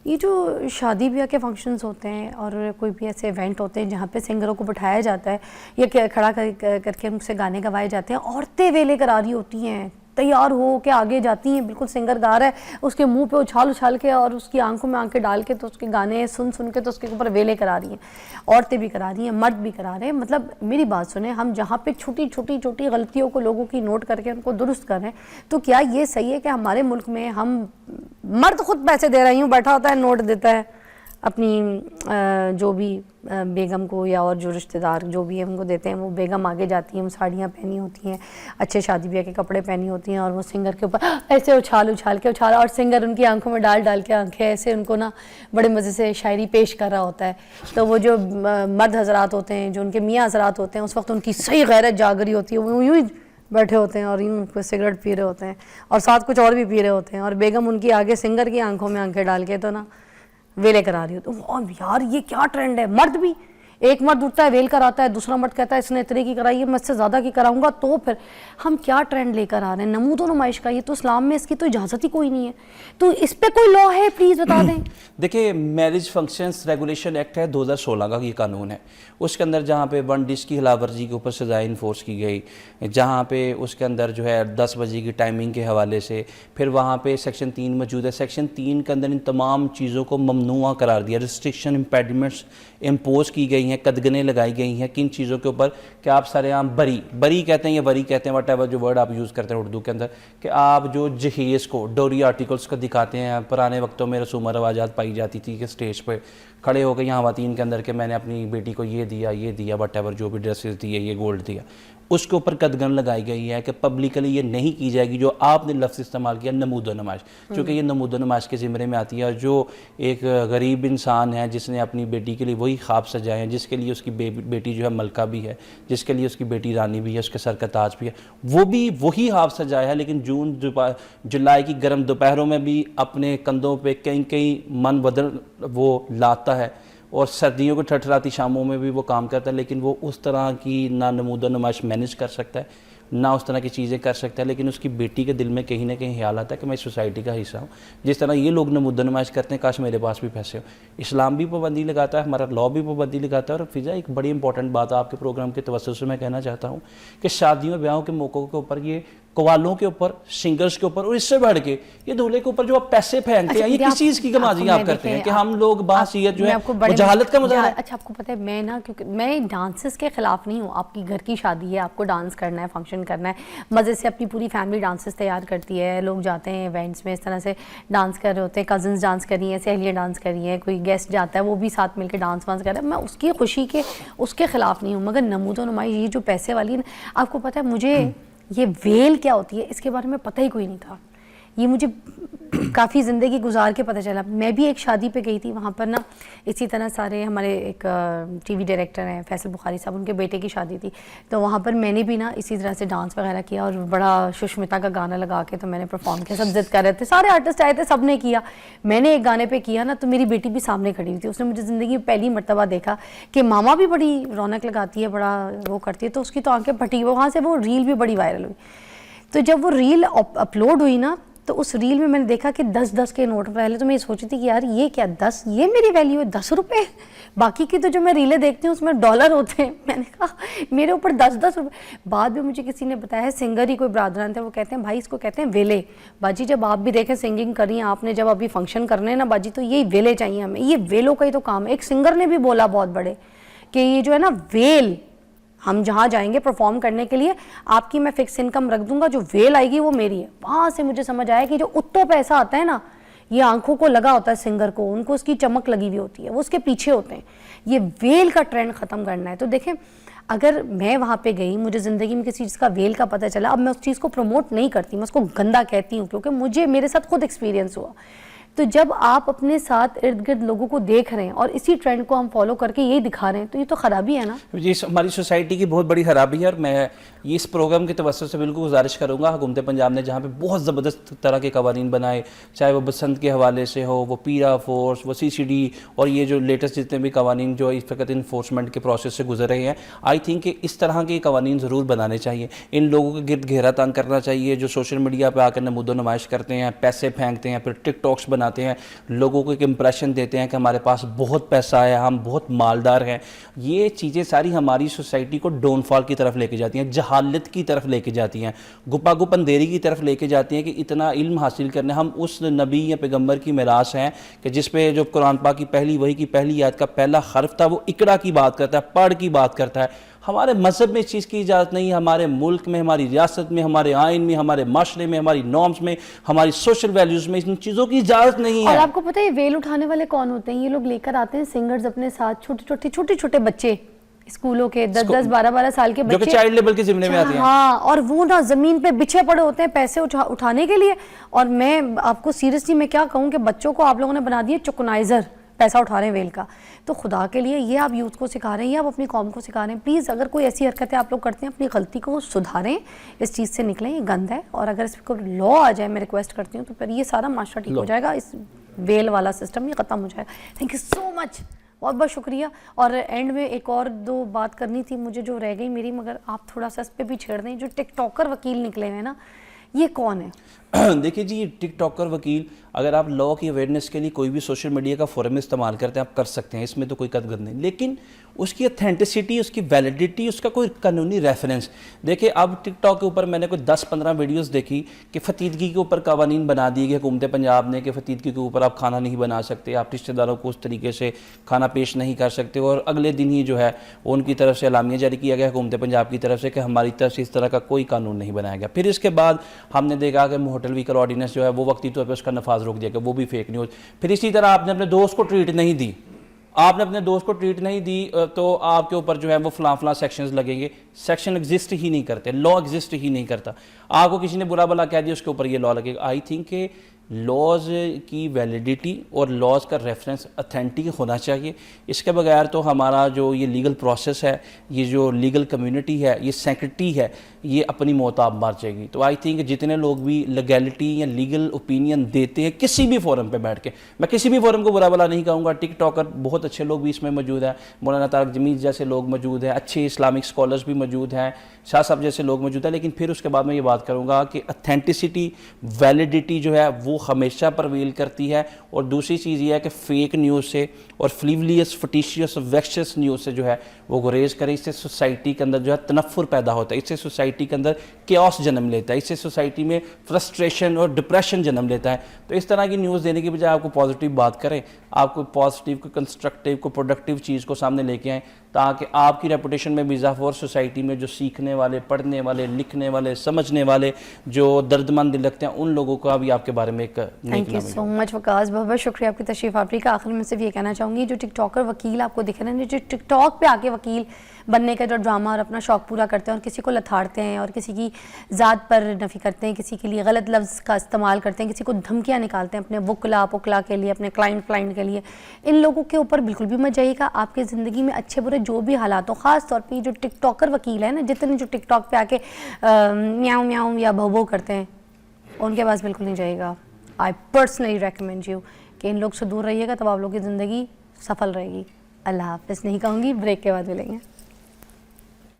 یہ جو شادی بیاہ کے فنکشنز ہوتے ہیں اور کوئی بھی ایسے ایونٹ ہوتے ہیں جہاں پہ سنگروں کو بٹھایا جاتا ہے یا کھڑا کر کے ان سے گانے گوائے جاتے ہیں، عورتیں ویلے کرا رہی ہوتی ہیں، تیار ہو کے آگے جاتی ہیں، بالکل سنگر گا رہا ہے اس کے منہ پہ اچھال کے اور اس کی آنکھوں میں آنکھیں ڈال کے تو اس کے گانے سن کے تو اس کے اوپر ویلے کرا رہی ہیں، عورتیں بھی کرا رہی ہیں، مرد بھی کرا رہے ہیں۔ مطلب میری بات سنیں، ہم جہاں پہ چھوٹی غلطیوں کو لوگوں کی نوٹ کر کے ان کو درست کر رہے ہیں، تو کیا یہ صحیح ہے کہ ہمارے ملک میں ہم مرد خود پیسے دے رہی ہوں، بیٹھا ہوتا ہے نوٹ دیتا ہے اپنی جو بھی بیگم کو یا اور جو رشتہ دار جو بھی ان کو دیتے ہیں، وہ بیگم آگے جاتی ہیں، وہ ساڑیاں پہنی ہوتی ہیں، اچھے شادی بیاہ کے کپڑے پہنی ہوتی ہیں، اور وہ سنگر کے اوپر ایسے اچھال کے اور سنگر ان کی آنکھوں میں ڈال کے آنکھیں ایسے ان کو نا بڑے مزے سے شاعری پیش کر رہا ہوتا ہے۔ تو وہ جو مرد حضرات ہوتے ہیں، جو ان کے میاں حضرات ہوتے ہیں، اس وقت ان کی صحیح غیرت جاگ رہی ہوتی ہے، وہ یوں ہی بیٹھے ہوتے ہیں اور یوں کوئی سگریٹ پی رہے ہوتے ہیں اور ساتھ کچھ اور بھی پی رہے ہوتے ہیں، اور بیگم ان کی آگے سنگر کی آنکھوں میں آنکھیں ڈال کے تو نا ویلے کرا رہی ہوتی ہے۔ یار یہ کیا ٹرینڈ ہے؟ مرد بھی، ایک مرد اٹھتا ہے ویل کراتا ہے، دوسرا مرد کہتا ہے اس نے اتنے کی کرائی ہے، میں اس سے زیادہ کی کراؤں گا۔ تو پھر ہم کیا ٹرینڈ لے کر آ رہے ہیں؟ نمود و نمائش کا، یہ تو اسلام میں اس کی تو اجازت ہی کوئی نہیں ہے، تو اس پہ کوئی لا ہے پلیز بتا دیں۔ دیکھیں، میرج فنکشنز ریگولیشن ایکٹ ہے 2016 کا، یہ قانون ہے، اس کے اندر جہاں پہ 1 ڈش کی خلاف ورزی کے اوپر سزائیں انفورس کی گئی، جہاں پہ اس کے اندر جو ہے 10 بجے کی ٹائمنگ کے حوالے سے، پھر وہاں پہ سیکشن 3 موجود ہے، سیکشن 3 کے اندر ان تمام چیزوں کو ممنوع قرار دیا، ریسٹرکشن امپیڈمنٹس امپوز کی گئی ہیں، قدغنیں لگائی گئی ہیں کن چیزوں کے اوپر کہ آپ سارے عام بری کہتے ہیں یا وری کہتے ہیں، وٹ ایور جو ورڈ آپ یوز کرتے ہیں اردو کے اندر، کہ آپ جو جہیز کو ڈوری آرٹیکلس کو دکھاتے ہیں۔ پرانے وقتوں میں رسوم و رواجات پائی جاتی تھی کہ سٹیج پہ کھڑے ہو کے یہاں خواتین کے اندر کہ میں نے اپنی بیٹی کو یہ دیا وٹ ایور جو بھی ڈریسز دیے، یہ گولڈ دیا، اس کے اوپر قدغن لگائی گئی ہے کہ پبلکلی یہ نہیں کی جائے گی جو آپ نے لفظ استعمال کیا نمود و نمائش، چونکہ یہ نمود و نمائش کے زمرے میں آتی ہے، اور جو ایک غریب انسان ہے جس نے اپنی بیٹی کے لیے وہی خواب سجائے ہیں، جس کے لیے اس کی بیٹی جو ہے ملکہ بھی ہے، جس کے لیے اس کی بیٹی رانی بھی ہے، اس کے سر کا تاج بھی ہے، وہ بھی وہی خواب سجایا ہے، لیکن جولائی کی گرم دوپہروں میں بھی اپنے کندھوں پہ کئی من بدن وہ لاتا ہے، اور سردیوں کو ٹھٹھراتی شاموں میں بھی وہ کام کرتا ہے، لیکن وہ اس طرح کی نہ نمود و نمائش مینیج کر سکتا ہے، نہ اس طرح کی چیزیں کر سکتا ہے، لیکن اس کی بیٹی کے دل میں کہیں نہ کہیں خیال آتا ہے کہ میں اس سوسائٹی کا حصہ ہوں۔ جس طرح یہ لوگ نمود و نمائش کرتے ہیں، کاش میرے پاس بھی پیسے ہو۔ اسلام بھی پابندی لگاتا ہے، ہمارا لا بھی پابندی لگاتا ہے۔ اور فضا، ایک بڑی امپورٹنٹ بات آپ کے پروگرام کے توسط سے میں کہنا چاہتا ہوں کہ شادیوں بیاہوں کے موقعوں کے اوپر یہ قوالوں کے اوپر، سنگرز کے اوپر، اور اس سے بڑھ کے یہ دولہے کے اوپر جو آپ پیسے پھینکتے ہیں، یہ کس چیز کی کمازی آپ کرتے ہیں کہ ہم لوگ باحثیت جو ہے وہ جہالت کا مظاہرہ ہے۔ اچھا، آپ کو پتہ ہے میں نا، کیونکہ میں ڈانسز کے خلاف نہیں ہوں، آپ کی گھر کی شادی ہے، آپ کو ڈانس کرنا ہے، فنکشن کرنا ہے، مزے سے اپنی پوری فیملی ڈانسز تیار کرتی ہے، لوگ جاتے ہیں ایونٹس میں اس طرح سے ڈانس کر رہے ہوتے ہیں، کزنز ڈانس کر رہی ہیں، سہیلیاں ڈانس کر رہی ہیں، کوئی گیسٹ جاتا ہے وہ بھی ساتھ مل کے ڈانس وانس کر رہا ہے، میں اس کی خوشی کے اس کے خلاف نہیں ہوں، مگر نمود و نمائش یہ جو پیسے والی، آپ کو پتہ ہے مجھے یہ ویل کیا ہوتی ہے اس کے بارے میں پتہ ہی کوئی نہیں تھا، یہ مجھے کافی زندگی گزار کے پتہ چلا۔ میں بھی ایک شادی پہ گئی تھی، وہاں پر نا اسی طرح سارے ہمارے ایک ٹی وی ڈائریکٹر ہیں فیصل بخاری صاحب، ان کے بیٹے کی شادی تھی، تو وہاں پر میں نے بھی نا اسی طرح سے ڈانس وغیرہ کیا، اور بڑا سشمتا کا گانا لگا کے تو میں نے پرفارم کیا، سب ضد کر رہے تھے، سارے آرٹسٹ آئے تھے، سب نے کیا، میں نے ایک گانے پہ کیا نا تو میری بیٹی بھی سامنے کھڑی ہوئی تھی، اس نے مجھے زندگی میں پہلی مرتبہ دیکھا کہ ماما بھی بڑی رونق لگاتی ہے، بڑا وہ کرتی ہے، تو اس کی تو آنکھیں پھٹی، وہاں سے وہ ریل بھی بڑی وائرل ہوئی۔ تو جب وہ ریل اپلوڈ ہوئی نا تو اس ریل میں نے دیکھا کہ 10 کے نوٹ، پہلے تو میں یہ سوچی تھی کہ یار یہ کیا 10، یہ میری ویلیو ہے 10 روپے، باقی کی تو جو میں ریلیں دیکھتی ہوں اس میں ڈالر ہوتے ہیں، میں نے کہا میرے اوپر 10 روپے۔ بعد میں مجھے کسی نے بتایا ہے، سنگر ہی کوئی برادران تھے، وہ کہتے ہیں بھائی اس کو کہتے ہیں ویلے، باجی جب آپ بھی دیکھیں سنگنگ کر رہی ہیں آپ نے، جب ابھی فنکشن کرنے ہیں نا باجی تو یہی ویلے چاہیے ہمیں، یہ ویلوں کا ہی تو کام ہے۔ ایک سنگر نے بھی بولا بہت بڑے کہ یہ جو ہے نا ویل، ہم جہاں جائیں گے پرفارم کرنے کے لیے آپ کی میں فکس انکم رکھ دوں گا، جو ویل آئے گی وہ میری ہے۔ وہاں سے مجھے سمجھ آیا کہ جو اتوں پیسہ آتا ہے نا، یہ آنکھوں کو لگا ہوتا ہے سنگر کو، ان کو اس کی چمک لگی ہوئی ہوتی ہے، وہ اس کے پیچھے ہوتے ہیں، یہ ویل کا ٹرینڈ ختم کرنا ہے۔ تو دیکھیں اگر میں وہاں پہ گئی، مجھے زندگی میں کسی چیز کا ویل کا پتہ چلا، اب میں اس چیز کو پروموٹ نہیں کرتی، میں اس کو گندا کہتی ہوں، کیونکہ مجھے میرے ساتھ خود ایکسپیرینس ہوا۔ تو جب آپ اپنے ساتھ ارد گرد لوگوں کو دیکھ رہے ہیں اور اسی ٹرینڈ کو ہم فالو کر کے یہی دکھا رہے ہیں، تو یہ تو خرابی ہے نا، یہ ہماری سوسائٹی کی بہت بڑی خرابی ہے۔ اور میں اس پروگرام کے توسط سے بالکل گزارش کروں گا، حکومت پنجاب نے جہاں پہ بہت زبردست طرح کے قوانین بنائے، چاہے وہ بسنت کے حوالے سے ہو، وہ پیرا فورس، وہ CCD، اور یہ جو لیٹسٹ جتنے بھی قوانین جو اس وقت انفورسمنٹ کے پروسیس سے گزر رہے ہیں، آئی تھنک کہ اس طرح کے قوانین ضرور بنانے چاہیے۔ ان لوگوں کے گرد گھیرا تنگ کرنا چاہیے جو سوشل میڈیا پہ آ کر نمود و نمائش کرتے ہیں، پیسے پھینکتے ہیں، پھر ٹک ٹاکس بنا بناتے ہیں, لوگوں کو ایک امپریشن دیتے ہیں کہ ہمارے پاس بہت پیسہ ہے, ہم بہت مالدار ہیں. یہ چیزیں ساری ہماری سوسائٹی کو ڈاؤن فال کی طرف لے کے جاتی ہیں, جہالت کی طرف لے کے جاتی ہیں, گپا گپ اندھیری کی طرف لے کے جاتی ہیں کہ اتنا علم حاصل کرنے. ہم اس نبی یا پیغمبر کی میراث ہیں کہ جس پہ جو قرآن پاک کی پہلی وحی کی پہلی آیت کا پہلا حرف تھا وہ اقرا کی بات کرتا ہے, پڑھ کی بات کرتا ہے. ہمارے مذہب میں اس چیز کی اجازت نہیں ہے, ہمارے ملک میں, ہماری ریاست میں, ہمارے آئین میں, ہمارے معاشرے میں, ہماری نارمز میں, ہماری سوشل ویلیوز میں ان چیزوں کی اجازت نہیں ہے. اور آپ کو پتہ ہے یہ ویل اٹھانے والے کون ہوتے ہیں؟ یہ لوگ لے کر آتے ہیں سنگرز اپنے ساتھ, چھوٹے چھوٹے بچے اسکولوں کے 10 12 سال کے بچے جو کہ چائلڈ لیبل کے ذمہ میں آتے ہیں. ہاں, اور وہ نا زمین پہ بچھے پڑے ہوتے ہیں پیسے اٹھانے کے لیے. اور میں آپ کو سیریسلی میں کیا کہوں کہ بچوں کو آپ لوگوں نے بنا دیا چکنائزر, پیسہ اٹھا رہے ہیں ویل کا. تو خدا کے لیے یہ آپ یوتھ کو سکھا رہے ہیں, یہ آپ اپنی قوم کو سکھا رہے ہیں. پلیز اگر کوئی ایسی حرکتیں آپ لوگ کرتے ہیں اپنی غلطی کو سدھاریں, اس چیز سے نکلیں, یہ گند ہے. اور اگر اس کو لا آ جائے, میں ریکویسٹ کرتی ہوں, تو پھر یہ سارا معاشرہ ٹھیک ہو جائے گا, اس ویل والا سسٹم یہ ختم ہو جائے گا. تھینک یو سو مچ, بہت بہت شکریہ. اور اینڈ میں ایک اور 2 بات کرنی تھی مجھے جو رہ گئی میری, مگر آپ تھوڑا سا اس پہ بھی چھیڑ دیں. جو ٹک ٹاکر وکیل نکلے ہوئے ہیں نا, یہ کون ہے؟ دیکھیے جی, یہ ٹک ٹاکر وکیل, اگر آپ لا کی اویئرنیس کے لیے کوئی بھی سوشل میڈیا کا فورم استعمال کرتے ہیں آپ کر سکتے ہیں, اس میں تو کوئی قدغن نہیں, لیکن اس کی اتھینٹسٹی, اس کی ویلیڈیٹی, اس کا کوئی قانونی ریفرنس. دیکھیں اب ٹک ٹاک کے اوپر میں نے کوئی 10-15 ویڈیوز دیکھی کہ فتیدگی کے اوپر قوانین بنا دیے گئے حکومت پنجاب نے کہ فتیدگی کے اوپر آپ کھانا نہیں بنا سکتے, آپ رشتہ داروں کو اس طریقے سے کھانا پیش نہیں کر سکتے. اور اگلے دن ہی جو ہے ان کی طرف سے اعلامیہ جاری کیا گیا حکومت پنجاب کی طرف سے کہ ہماری طرف سے اس طرح کا کوئی قانون نہیں بنایا گیا. پھر اس کے بعد ہم نے دیکھا کہ ہوٹل ویکل آرڈیننس جو ہے وہ وقتی طور پہ اس کا نفاذ روک دیا گیا, وہ بھی فیک نیوز. پھر اسی طرح آپ نے اپنے دوست کو ٹریٹ نہیں دی, تو آپ کے اوپر جو ہے وہ فلاں سیکشنز لگیں گے. سیکشن ایگزسٹ ہی نہیں کرتے, لا ایگزسٹ ہی نہیں کرتا. آپ کو کسی نے برا بلا کہہ دیا اس کے اوپر یہ لا لگے گا. آئی تھنک کہ لاز کی ویلیڈیٹی اور لاز کا ریفرنس اتھینٹک ہونا چاہیے. اس کے بغیر تو ہمارا جو یہ لیگل پروسیس ہے, یہ جو لیگل کمیونٹی ہے, یہ سیکرٹی ہے, یہ اپنی موت آپ مار جائے گی. تو آئی تھنک جتنے لوگ بھی لیگلٹی یا لیگل اوپینین دیتے ہیں کسی بھی فورم پہ بیٹھ کے, میں کسی بھی فورم کو برا بلا نہیں کہوں گا, ٹک ٹاکر بہت اچھے لوگ بھی اس میں موجود ہیں, مولانا طارق جمیل جیسے لوگ موجود ہیں, اچھے اسلامک اسکالرز بھی موجود ہیں, شاہ صاحب جیسے لوگ موجود ہیں. لیکن پھر اس کے بعد میں یہ بات کروں گا کہ اتھینٹسٹی, ویلیڈیٹی جو ہے وہ ہمیشہ پرویل کرتی ہے. اور دوسری چیز یہ ہے کہ فیک نیوز سے اور فلیولیس, فٹیشیس, ویکشس نیوز سے جو ہے وہ گریز کریں. اس سے سوسائٹی کے اندر جو ہے تنفر پیدا ہوتا ہے, اس سے سوسائٹی کے اندر کیوس جنم لیتا ہے, اس سے سوسائٹی میں فرسٹریشن اور ڈپریشن جنم لیتا ہے. تو اس طرح کی نیوز دینے کی بجائے آپ کو پازیٹیو بات کریں, آپ کو پازیٹیو, کو کنسٹرکٹیو, کو پروڈکٹیو چیز کو سامنے لے کے آئیں, تاکہ آپ کی ریپوٹیشن میں بھی اضافہ, اور سوسائٹی میں جو سیکھنے والے, پڑھنے والے, لکھنے والے, سمجھنے والے, جو دردمند دل رکھتے ہیں, ان لوگوں کا بھی آپ کے بارے میں ایک تھینک یو سو مچ وقاص, بہت بہت شکریہ آپ کی تشریف آوری کا. آخر میں صرف یہ کہنا چاہوں گی, جو ٹک ٹاکر وکیل آپ کو دکھ رہے ہیں, جو ٹک ٹاک پہ آ کے وکیل بننے کا جو ڈرامہ اور اپنا شوق پورا کرتے ہیں اور کسی کو لتھاڑتے ہیں اور کسی کی ذات پر نفی کرتے ہیں, کسی کے لیے غلط لفظ کا استعمال کرتے ہیں, کسی کو دھمکیاں نکالتے ہیں اپنے وکلا کے لیے, اپنے کلائنٹ کے لیے, ان لوگوں کے اوپر بالکل بھی مت جائیے گا. آپ کی زندگی میں اچھے برے جو بھی حالات ہوں, خاص طور پہ جو ٹک ٹاکر وکیل ہیں نا, جتنے جو ٹک ٹاک پہ آ کے میاؤں میاؤں یا بھو کرتے ہیں, ان کے پاس بالکل نہیں جائے گا. آئی پرسنلی ریکمینڈ یو کہ ان لوگ سے دور رہیے گا, تب آپ لوگ کی زندگی سفل رہے گی. اللہ حافظ نہیں کہوں گی, بریک کے بعد ملیں گے.